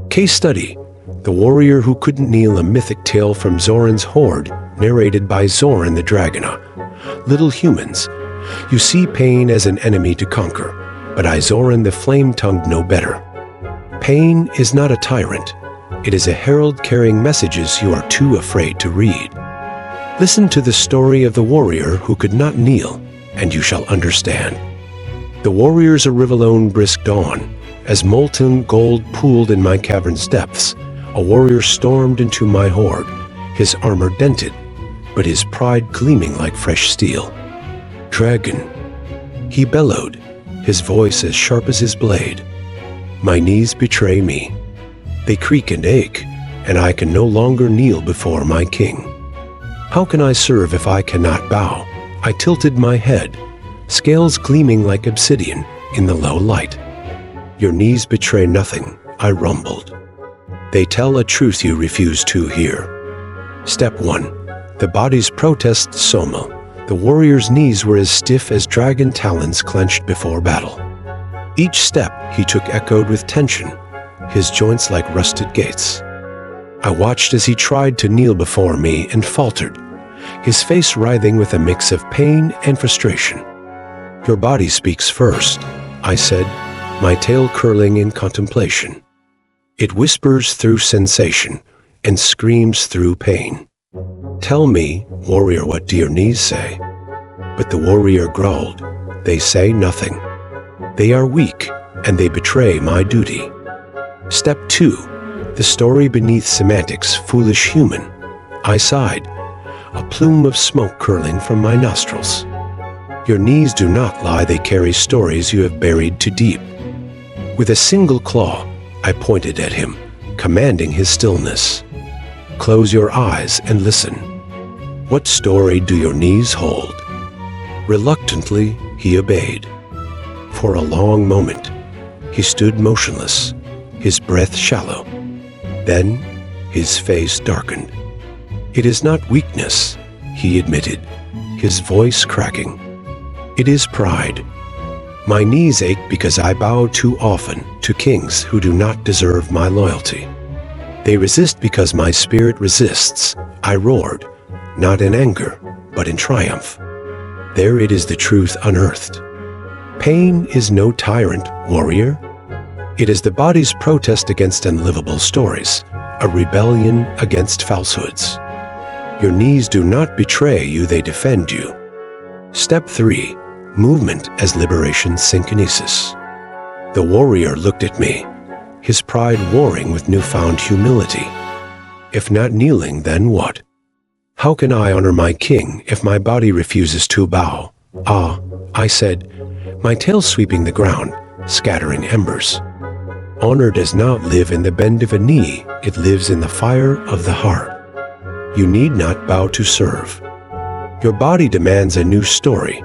Case study: The Warrior Who Couldn't Kneel, a mythic tale from Zoran's Horde, narrated by Zoran the Dragon. Little humans, you see pain as an enemy to conquer, but I, Zoran the Flame-Tongued, know better. Pain is not a tyrant. It is a herald carrying messages you are too afraid to read. Listen to the story of the warrior who could not kneel, and you shall understand. The warriors of Rivalone brisk dawn, as molten gold pooled in my cavern's depths, a warrior stormed into my horde, his armor dented, but his pride gleaming like fresh steel. Dragon, he bellowed, his voice as sharp as his blade. My knees betray me. They creak and ache, and I can no longer kneel before my king. How can I serve if I cannot bow? I tilted my head, scales gleaming like obsidian in the low light. Your knees betray nothing, I rumbled. They tell a truth you refuse to hear. Step 1. The body's protest. Soma. The warrior's knees were as stiff as dragon talons clenched before battle. Each step he took echoed with tension, his joints like rusted gates. I watched as he tried to kneel before me and faltered, his face writhing with a mix of pain and frustration. Your body speaks first, I said, my tail curling in contemplation. It whispers through sensation and screams through pain. Tell me, warrior, what do your knees say? But the warrior growled, they say nothing. They are weak, and they betray my duty. Step 2. The story beneath semantics. Foolish human. I sighed, a plume of smoke curling from my nostrils. Your knees do not lie, they carry stories you have buried too deep. With a single claw, I pointed at him, commanding his stillness. Close your eyes and listen. What story do your knees hold? Reluctantly, he obeyed. For a long moment, he stood motionless, his breath shallow. Then, his face darkened. It is not weakness, he admitted, his voice cracking. It is pride. My knees ache because I bow too often to kings who do not deserve my loyalty. They resist because my spirit resists, I roared, not in anger, but in triumph. There it is, the truth unearthed. Pain is no tyrant, warrior. It is the body's protest against unlivable stories, a rebellion against falsehoods. Your knees do not betray you, they defend you. Step 3. Movement as liberation synkinesis. The warrior looked at me, his pride warring with newfound humility. If not kneeling, then what? How can I honor my king if my body refuses to bow? Ah, I said, my tail sweeping the ground, scattering embers. Honor does not live in the bend of a knee, it lives in the fire of the heart. You need not bow to serve. Your body demands a new story.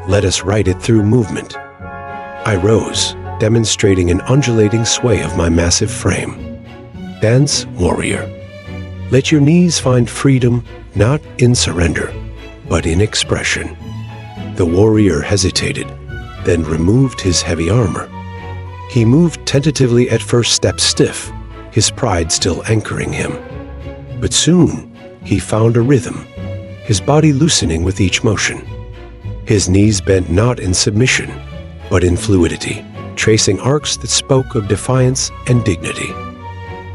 Let us write it through movement. I rose, demonstrating an undulating sway of my massive frame. Dance, warrior. Let your knees find freedom, not in surrender, but in expression. The warrior hesitated, then removed his heavy armor. He moved tentatively at first, step stiff, his pride still anchoring him. But soon, he found a rhythm, his body loosening with each motion. His knees bent not in submission, but in fluidity, tracing arcs that spoke of defiance and dignity.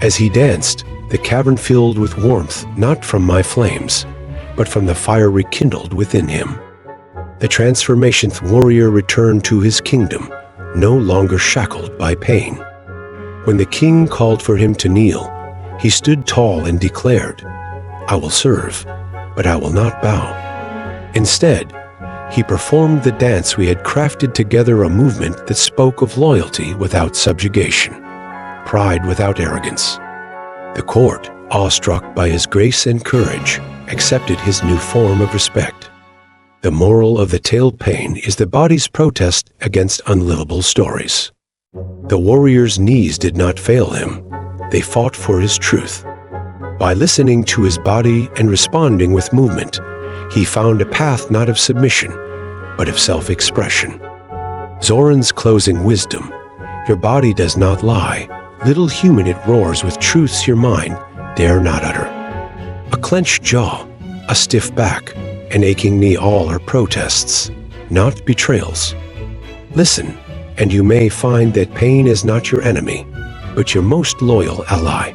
As he danced, the cavern filled with warmth, not from my flames, but from the fire rekindled within him. The transformationed warrior returned to his kingdom, no longer shackled by pain. When the king called for him to kneel, he stood tall and declared, I will serve, but I will not bow. Instead, he performed the dance we had crafted together, a movement that spoke of loyalty without subjugation, pride without arrogance. The court, awestruck by his grace and courage, accepted his new form of respect. The moral of the tale: pain is the body's protest against unlivable stories. The warrior's knees did not fail him. They fought for his truth. By listening to his body and responding with movement, he found a path not of submission, but of self-expression. Zoran's closing wisdom: your body does not lie, Little human, it roars with truths your mind dare not utter. A clenched jaw, a stiff back, an aching knee, all are protests, not betrayals. Listen, and you may find that pain is not your enemy, but your most loyal ally.